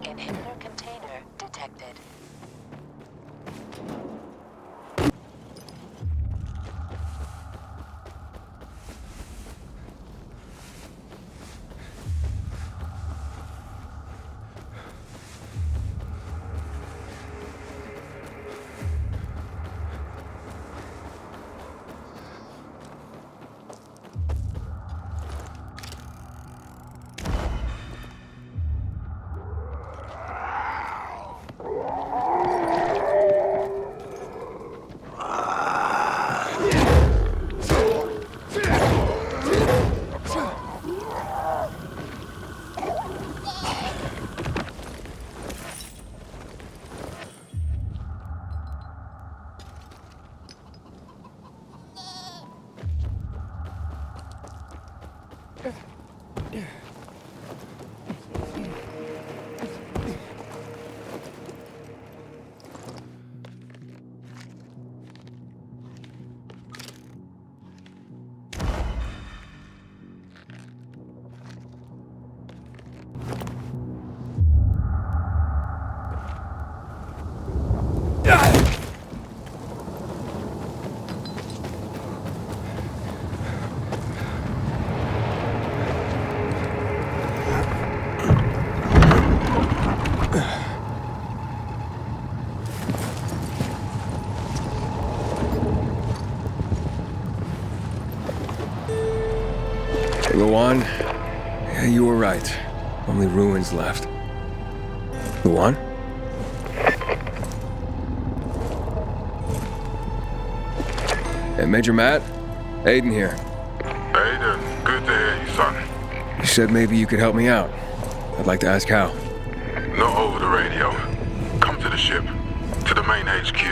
Inhibitor container detected. Luan, yeah, you were right. Only ruins left. Luan? Hey, Major Matt? Aiden here. Aiden, good to hear you, son. You said maybe you could help me out. I'd like to ask how. Not over the radio. Come to the ship. To the main HQ.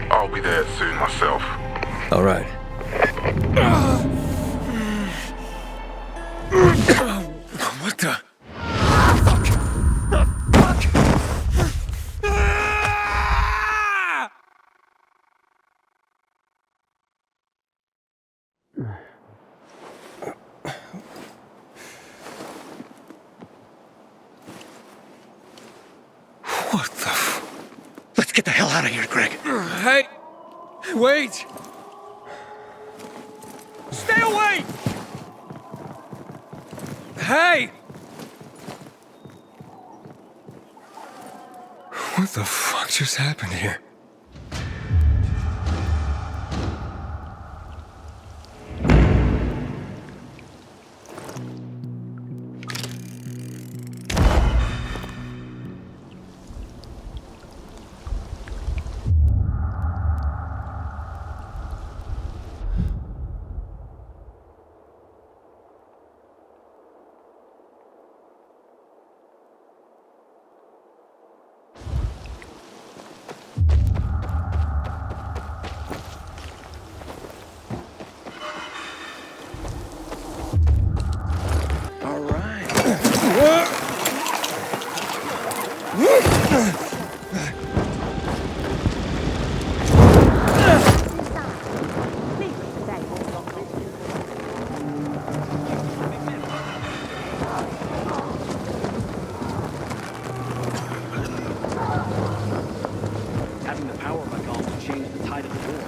I'll be there soon myself. All right. What the? What the Let's get the hell out of here, Greg. Hey! Wait! Stay away! Hey! What the fuck just happened here? Having the power by golf to change the tide of the door.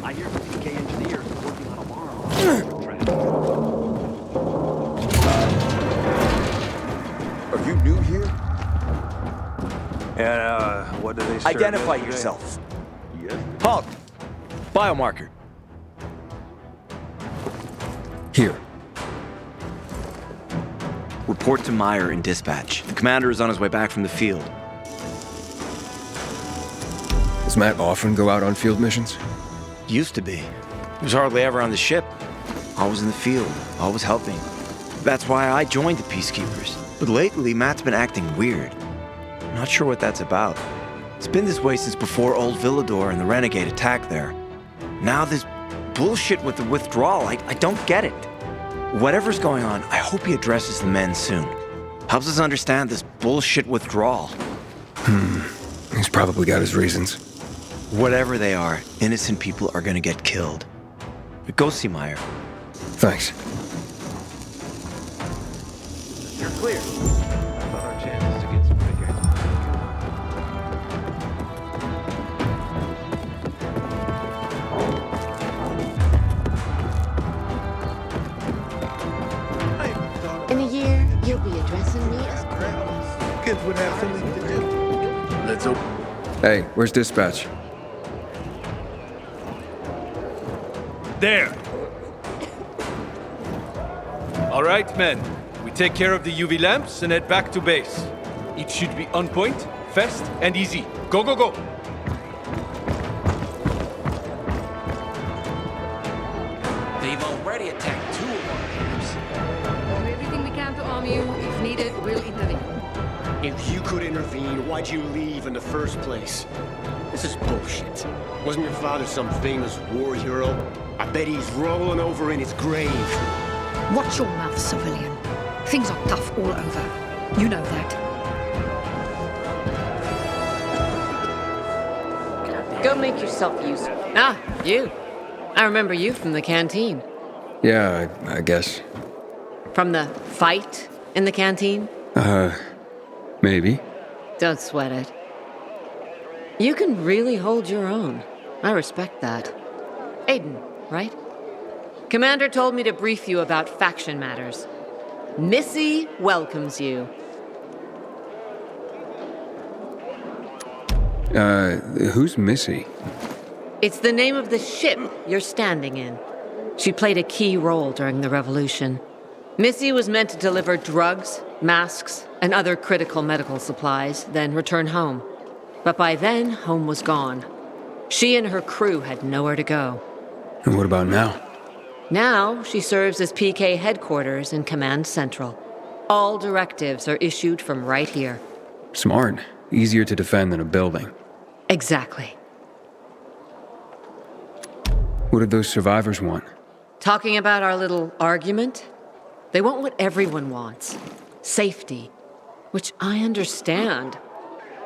I hear the PK engineers are working on a bomb. Are you new here? And, what do they serve Identify today? yourself. Yes. Halt! Biomarker. Here. Report to Meyer in dispatch. The commander is on his way back from the field. Does Matt often go out on field missions? Used to be. He was hardly ever on the ship. Always in the field, always helping. That's why I joined the Peacekeepers. But lately, Matt's been acting weird. Not sure what that's about. It's been this way since before Old Villador and the Renegade attack there. Now this bullshit with the withdrawal, I don't get it. Whatever's going on, I hope he addresses the men soon. Helps us understand this bullshit withdrawal. He's probably got his reasons. Whatever they are, innocent people are gonna get killed. But go see Meyer. Thanks. You're clear. I thought our chances against renegades were In a year, you'll be addressing me as Grandma. Kids would have something to do. Let's open. Hey, where's dispatch? There. All right, men. We take care of the UV lamps and head back to base. It should be on point, fast, and easy. Go, go, go! They've already attacked 2 of our camps. Do everything we can to arm you. If needed, we'll intervene. If you could intervene, why'd you leave in the first place? This is bullshit. Wasn't your father some famous war hero? I bet he's rolling over in his grave. Watch your mouth, civilian. Things are tough all over. You know that. Go make yourself useful. Ah, you. I remember you from the canteen. Yeah, I guess. From the fight in the canteen? Maybe. Don't sweat it. You can really hold your own. I respect that. Aiden, right? Commander told me to brief you about faction matters. Missy welcomes you. Who's Missy? It's the name of the ship you're standing in. She played a key role during the revolution. Missy was meant to deliver drugs, masks, and other critical medical supplies, then return home. But by then, home was gone. She and her crew had nowhere to go. And what about now? Now, she serves as PK headquarters in Command Central. All directives are issued from right here. Smart. Easier to defend than a building. Exactly. What did those survivors want? Talking about our little argument? They want what everyone wants. Safety. Which I understand.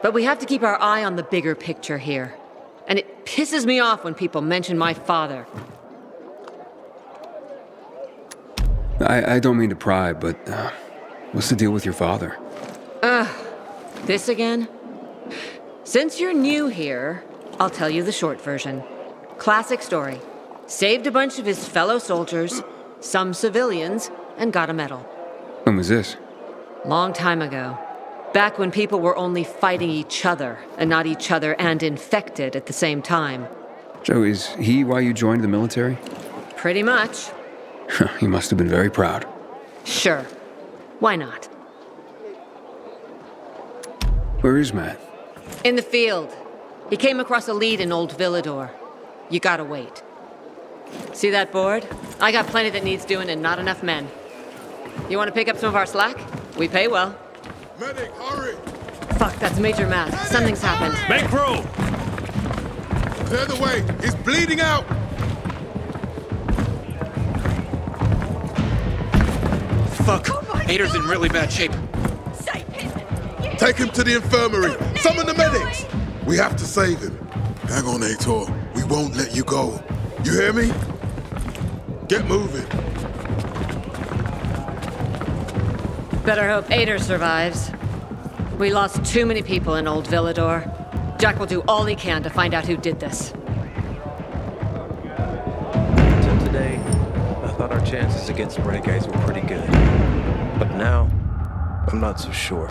But we have to keep our eye on the bigger picture here. And it pisses me off when people mention my father. I don't mean to pry, but what's the deal with your father? This again? Since you're new here, I'll tell you the short version. Classic story. Saved a bunch of his fellow soldiers, some civilians, and got a medal. When was this? Long time ago. Back when people were only fighting each other, and not each other and infected at the same time. So is he why you joined the military? Pretty much. He must have been very proud. Sure. Why not? Where is Matt? In the field. He came across a lead in Old Villador. You gotta wait. See that board? I got plenty that needs doing and not enough men. You want to pick up some of our slack? We pay well. Medic, hurry! Fuck, that's Major Matt. Something's happened. Make room! Clear the way! He's bleeding out! Fuck! Ader's in really bad shape. Take him to the infirmary! Summon the medics! We have to save him. Hang on, Ator. We won't let you go. You hear me? Get moving. Better hope Ader survives. We lost too many people in Old Villador. Jack will do all he can to find out who did this. Until today, I thought our chances against renegades were pretty good. But now, I'm not so sure.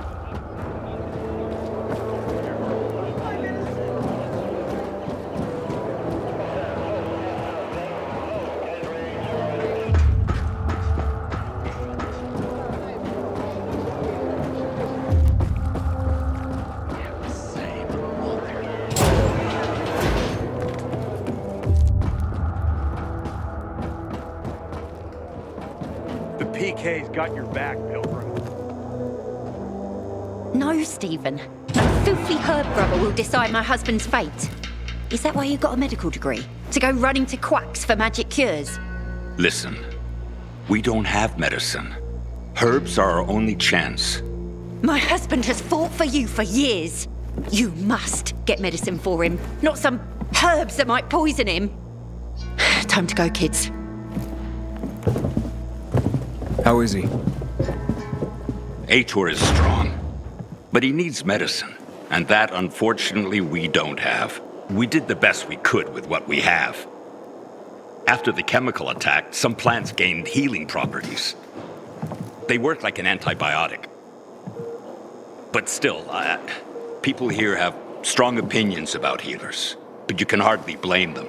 The PK's got your back, Pilgrim. No, Stephen. No filthy herb grubber will decide my husband's fate. Is that why you got a medical degree? To go running to quacks for magic cures? Listen, we don't have medicine. Herbs are our only chance. My husband has fought for you for years. You must get medicine for him, not some herbs that might poison him. Time to go, kids. How is he? Ator is strong, but he needs medicine, and that, unfortunately, we don't have. We did the best we could with what we have. After the chemical attack, some plants gained healing properties. They work like an antibiotic. But still, people here have strong opinions about healers, but you can hardly blame them.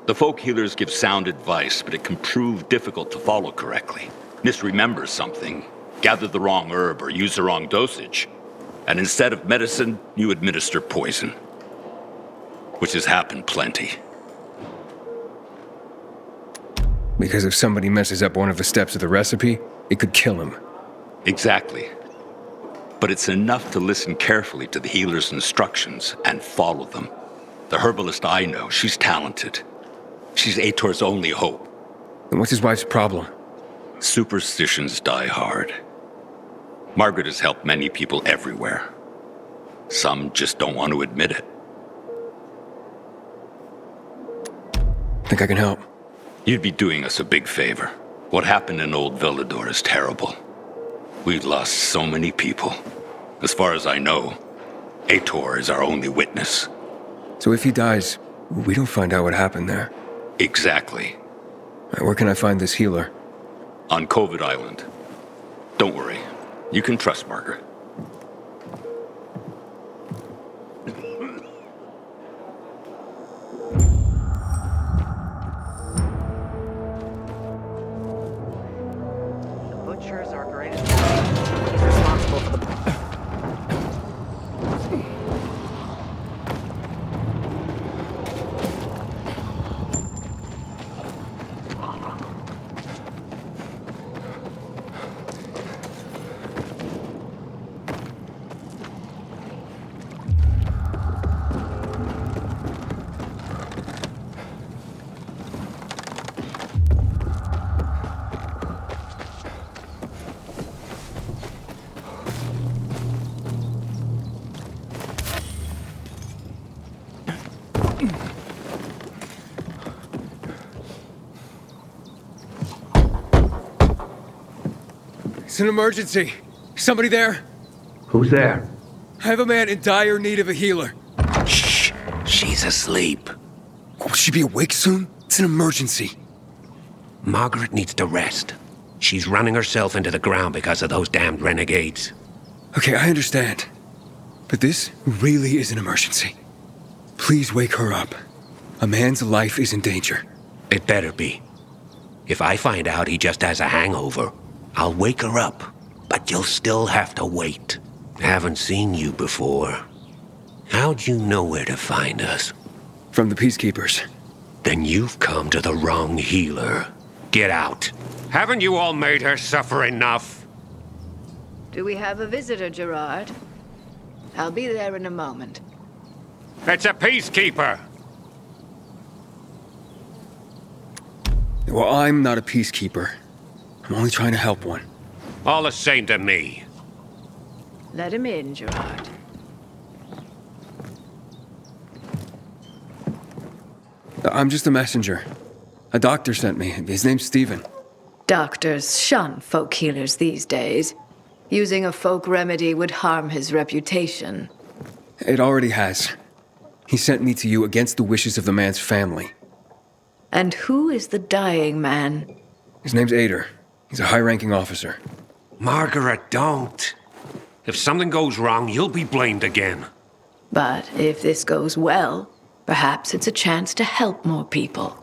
The folk healers give sound advice, but it can prove difficult to follow correctly. Misremember something, gather the wrong herb, or use the wrong dosage, and instead of medicine, you administer poison. Which has happened plenty. Because if somebody messes up one of the steps of the recipe, it could kill him. Exactly. But it's enough to listen carefully to the healer's instructions and follow them. The herbalist I know, she's talented. She's Ator's only hope. And what's his wife's problem? Superstitions die hard. Margaret has helped many people everywhere. Some just don't want to admit it. Think I can help? You'd be doing us a big favor. What happened in Old Villador is terrible. We've lost so many people. As far as I know, Ator is our only witness. So if he dies, we don't find out what happened there. Exactly. Where can I find this healer? On COVID Island. Don't worry. You can trust Margaret. Butchers are greatest. He's responsible for the... It's an emergency. Somebody there? Who's there? I have a man in dire need of a healer. Shh. She's asleep. Will she be awake soon? It's an emergency. Margaret needs to rest. She's running herself into the ground because of those damned renegades. Okay, I understand. But this really is an emergency. Please wake her up. A man's life is in danger. It better be. If I find out he just has a hangover, I'll wake her up, but you'll still have to wait. Haven't seen you before. How'd you know where to find us? From the Peacekeepers. Then you've come to the wrong healer. Get out. Haven't you all made her suffer enough? Do we have a visitor, Gerard? I'll be there in a moment. It's a peacekeeper. Well, I'm not a peacekeeper. I'm only trying to help one. All the same to me. Let him in, Gerard. I'm just a messenger. A doctor sent me. His name's Stephen. Doctors shun folk healers these days. Using a folk remedy would harm his reputation. It already has. He sent me to you against the wishes of the man's family. And who is the dying man? His name's Ader. He's a high-ranking officer. Margaret, don't. If something goes wrong, you'll be blamed again. But if this goes well, perhaps it's a chance to help more people.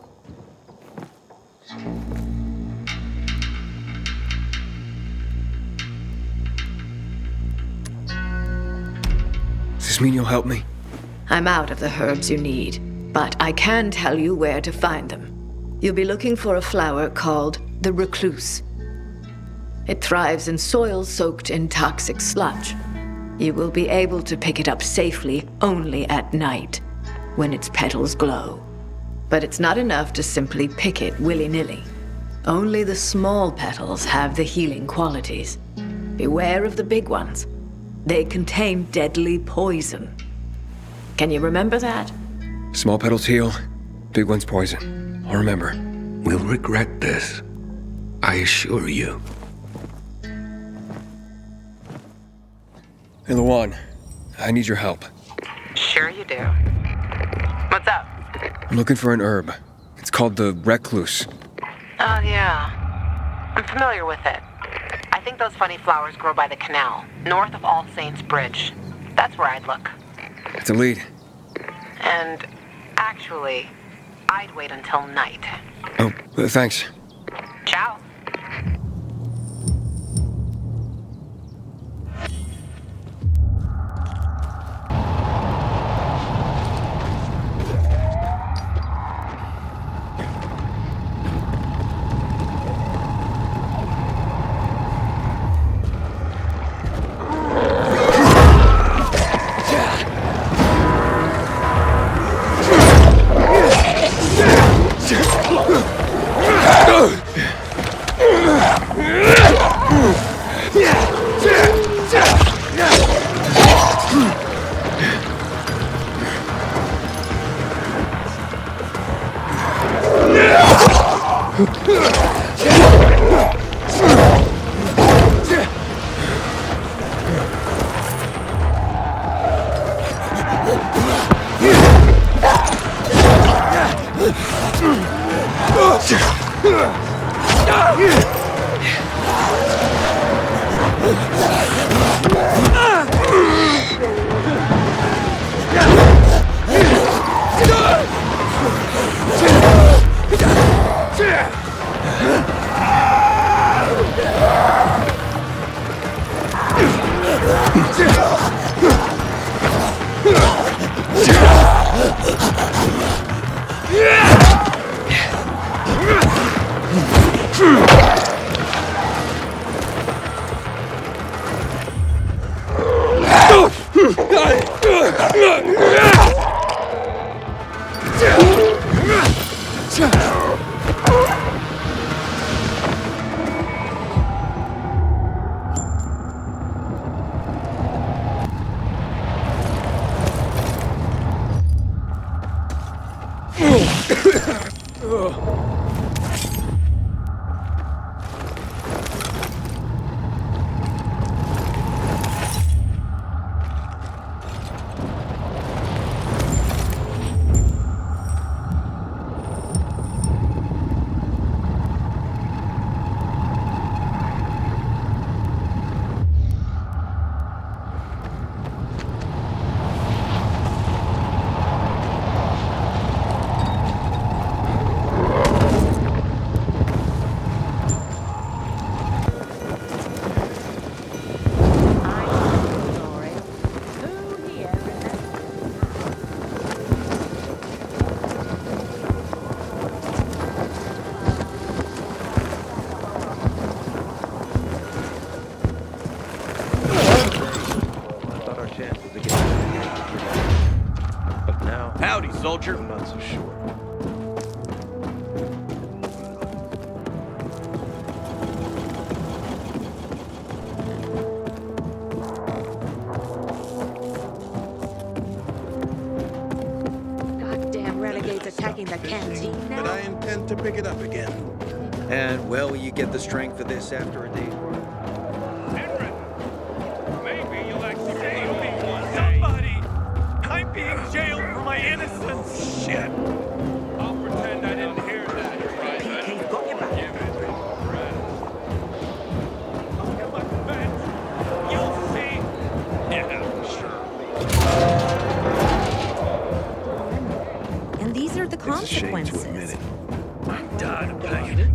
Does this mean you'll help me? I'm out of the herbs you need, but I can tell you where to find them. You'll be looking for a flower called the recluse. It thrives in soil soaked in toxic sludge. You will be able to pick it up safely only at night, when its petals glow. But it's not enough to simply pick it willy-nilly. Only the small petals have the healing qualities. Beware of the big ones. They contain deadly poison. Can you remember that? Small petals heal, big ones poison. I'll remember. We'll regret this. I assure you. Hey, Luan, I need your help. Sure you do. What's up? I'm looking for an herb. It's called the recluse. Oh, yeah. I'm familiar with it. I think those funny flowers grow by the canal, north of All Saints Bridge. That's where I'd look. It's a lead. And actually, I'd wait until night. Oh, thanks. Ciao. Howdy, soldier. I'm not so sure. Goddamn renegades attacking the canteen now. But I intend to pick it up again. And, well, will you get the strength for this after a day's run? Maybe you'll actually jail me one day. Somebody! I'm being jailed for my innocence! Shit! I'll pretend I didn't hear that, Private. PK's got your back. Give it to a friend. Look at my fence! You'll see! Yeah, sure. And these are the It's a shame to admit consequences. it. I'm tired of paying it.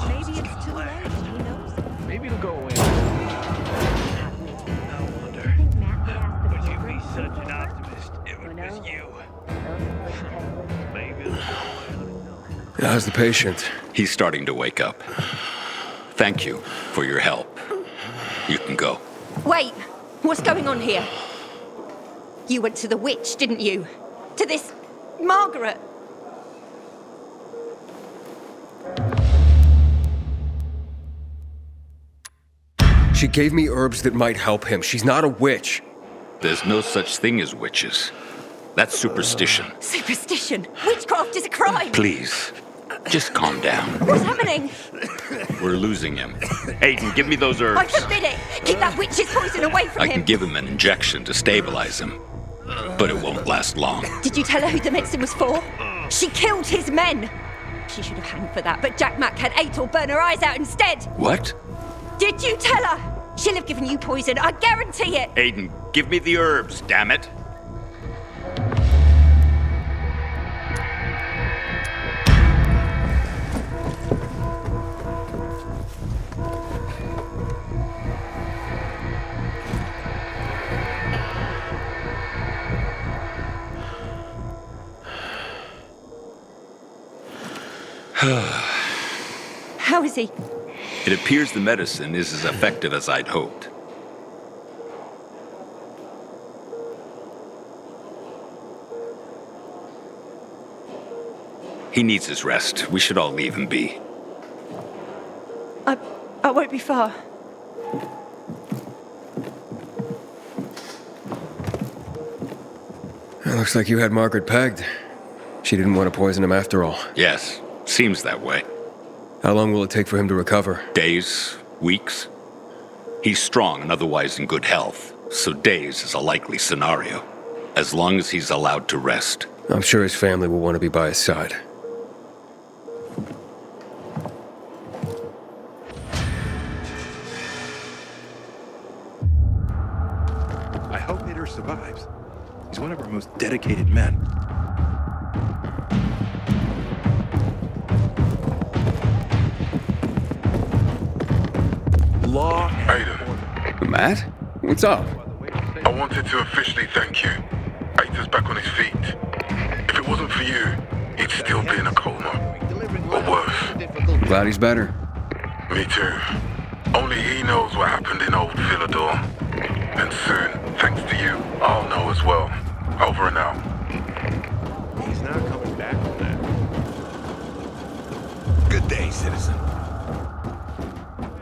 Maybe it's too late. Who knows? Maybe it'll go away. No wonder. Would you be such an optimist if it was you? Maybe it'll go away. How's the patient? He's starting to wake up. Thank you for your help. You can go. Wait! What's going on here? You went to the witch, didn't you? To this Margaret. She gave me herbs that might help him. She's not a witch. There's no such thing as witches. That's superstition. Superstition? Witchcraft is a crime! Please, just calm down. What's happening? We're losing him. Aiden, give me those I herbs. forbid it! Keep that witch's poison away from I him! can give him an injection to stabilize him, but it won't last long. Did you tell her who the medicine was for? She killed his men! She should have hanged for that, but Jack Mack had Ator burn her eyes out instead! What? Did you tell her? She'll have given you poison, I guarantee it! Aiden, give me the herbs, damn it. How is he? It appears the medicine is as effective as I'd hoped. He needs his rest. We should all leave him be. I won't be far. It looks like you had Margaret pegged. She didn't want to poison him after all. Yes, seems that way. How long will it take for him to recover? Days, weeks. He's strong and otherwise in good health, so days is a likely scenario, as long as he's allowed to rest. I'm sure his family will want to be by his side. I hope Hader survives. He's one of our most dedicated men. Law and order. Matt? What's up? I wanted to officially thank you. Ator's back on his feet. If it wasn't for you, he'd still be in a coma. Or worse. Glad he's better. Me too. Only he knows what happened in old Villador. And soon, thanks to you, I'll know as well. Over and out. He's not coming back from that. Good day, citizen.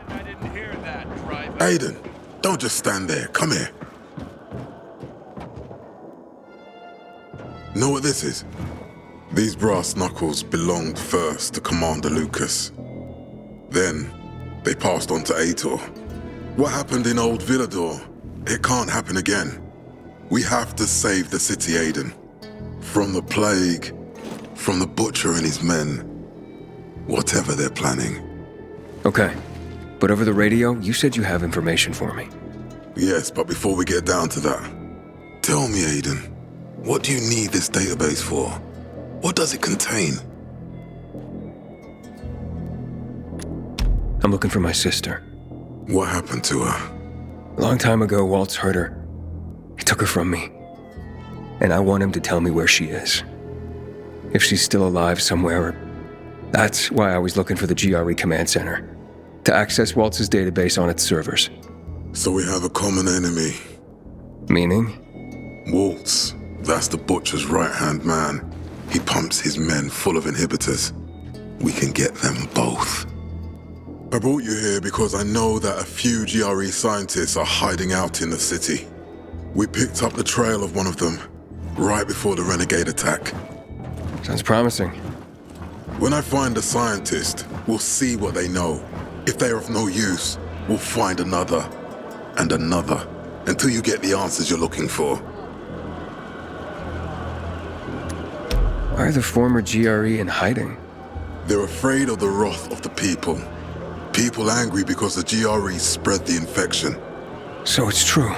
I didn't hear that, driver. Aiden, don't just stand there. Come here. Know what this is? These brass knuckles belonged first to Commander Lucas. Then, they passed on to Ator. What happened in old Villador, it can't happen again. We have to save the city, Aiden. From the plague, from the butcher and his men. Whatever they're planning. Okay. But over the radio, you said you have information for me. Yes, but before we get down to that, tell me, Aiden, what do you need this database for? What does it contain? I'm looking for my sister. What happened to her? A long time ago, Waltz hurt her. He took her from me. And I want him to tell me where she is. If she's still alive somewhere. That's why I was looking for the GRE command center. To access Waltz's database on its servers. So we have a common enemy. Meaning? Waltz. That's the butcher's right-hand man. He pumps his men full of inhibitors. We can get them both. I brought you here because I know that a few GRE scientists are hiding out in the city. We picked up the trail of one of them right before the renegade attack. Sounds promising. When I find a scientist, we'll see what they know. If they are of no use, we'll find another and another until you get the answers you're looking for. Why are the former GRE in hiding? They're afraid of the wrath of the people. People angry because the GRE spread the infection. So it's true.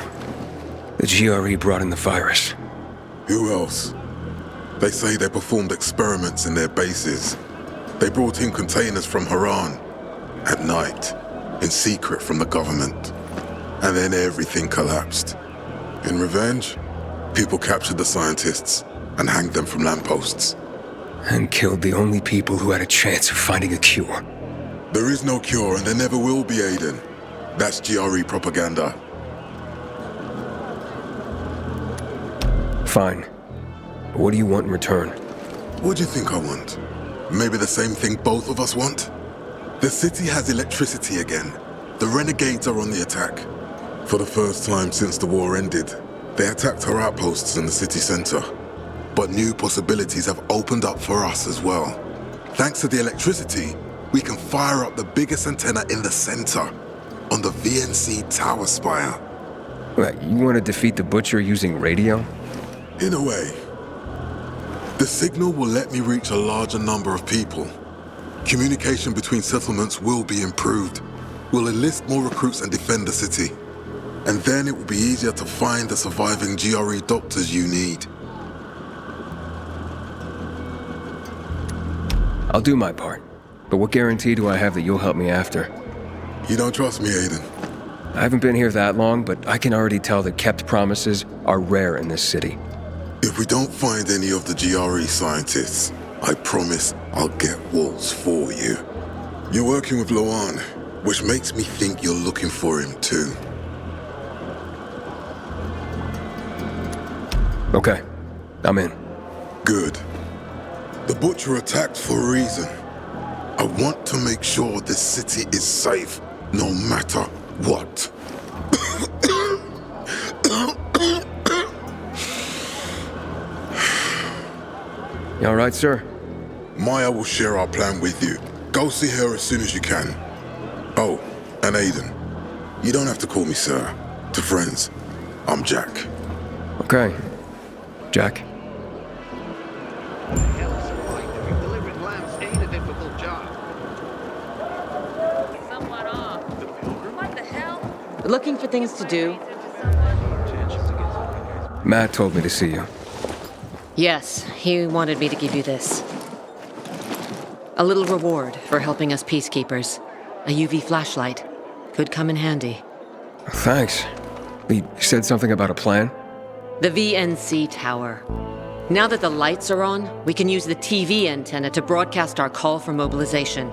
The GRE brought in the virus. Who else? They say they performed experiments in their bases. They brought in containers from Haran at night, in secret from the government. And then everything collapsed. In revenge, people captured the scientists and hanged them from lampposts. And killed the only people who had a chance of finding a cure. There is no cure and there never will be, Aiden. That's GRE propaganda. Fine. What do you want in return? What do you think I want? Maybe the same thing both of us want? The city has electricity again. The renegades are on the attack. For the first time since the war ended, they attacked our outposts in the city center. But new possibilities have opened up for us as well. Thanks to the electricity, we can fire up the biggest antenna in the center, on the VNC tower spire. What, you want to defeat the Butcher using radio? In a way. The signal will let me reach a larger number of people. Communication between settlements will be improved. We'll enlist more recruits and defend the city. And then it will be easier to find the surviving GRE doctors you need. I'll do my part. But what guarantee do I have that you'll help me after? You don't trust me, Aiden? I haven't been here that long, but I can already tell that kept promises are rare in this city. If we don't find any of the GRE scientists, I promise I'll get Waltz for you. You're working with Loan, which makes me think you're looking for him too. Okay, I'm in. Good. The Butcher attacked for a reason. I want to make sure this city is safe, no matter what. You all right, sir? Maya will share our plan with you. Go see her as soon as you can. Oh, and Aiden, you don't have to call me sir. To friends, I'm Jack. Okay. Jack. Delivering lambs ain't a difficult job. Somewhat off. What the hell? Looking for things to do. Matt told me to see you. Yes, he wanted me to give you this. A little reward for helping us peacekeepers. A UV flashlight. Could come in handy. Thanks. He said something about a plan? The VNC tower. Now that the lights are on, we can use the TV antenna to broadcast our call for mobilization.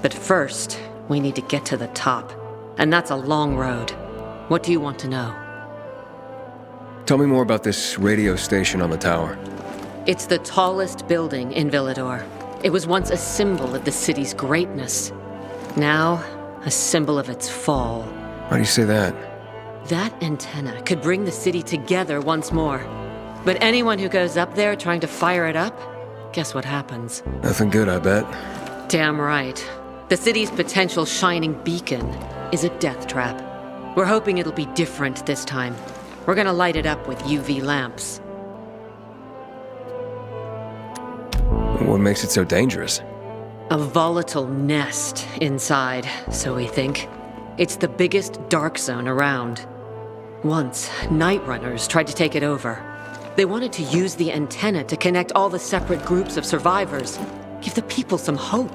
But first, we need to get to the top. And that's a long road. What do you want to know? Tell me more about this radio station on the tower. It's the tallest building in Villador. It was once a symbol of the city's greatness. Now, a symbol of its fall. Why do you say that? That antenna could bring the city together once more. But anyone who goes up there trying to fire it up, guess what happens? Nothing good, I bet. Damn right. The city's potential shining beacon is a death trap. We're hoping it'll be different this time. We're gonna light it up with UV lamps. What makes it so dangerous? A volatile nest inside, so we think. It's the biggest dark zone around. Once, night runners tried to take it over. They wanted to use the antenna to connect all the separate groups of survivors, give the people some hope.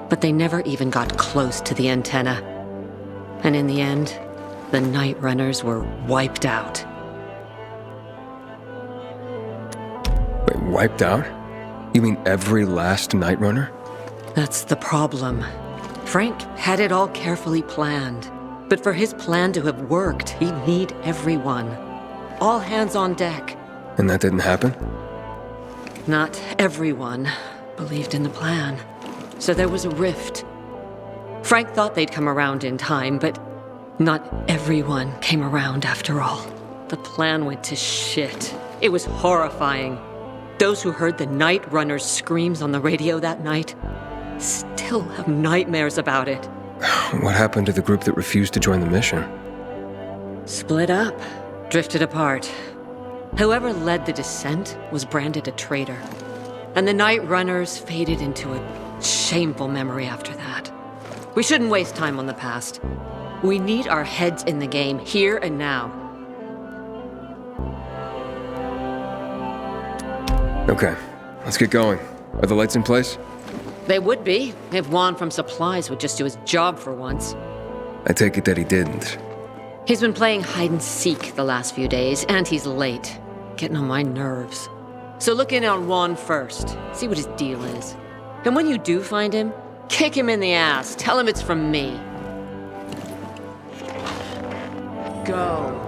But they never even got close to the antenna. And in the end, the night runners were wiped out. Wait, wiped out? You mean every last night runner? That's the problem. Frank had it all carefully planned. But for his plan to have worked, he'd need everyone. All hands on deck. And that didn't happen? Not everyone believed in the plan. So there was a rift. Frank thought they'd come around in time, but not everyone came around after all. The plan went to shit. It was horrifying. Those who heard the Night Runner's screams on the radio that night still have nightmares about it. What happened to the group that refused to join the mission? Split up, drifted apart. Whoever led the descent was branded a traitor. And the Night Runners faded into a shameful memory after that. We shouldn't waste time on the past. We need our heads in the game, here and now. Okay, let's get going. Are the lights in place? They would be, if Juan from Supplies would just do his job for once. I take it that he didn't. He's been playing hide and seek the last few days, and he's late. Getting on my nerves. So look in on Juan first, see what his deal is. And when you do find him, kick him in the ass, tell him it's from me. Go.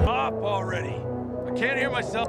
Up already. Can't hear myself.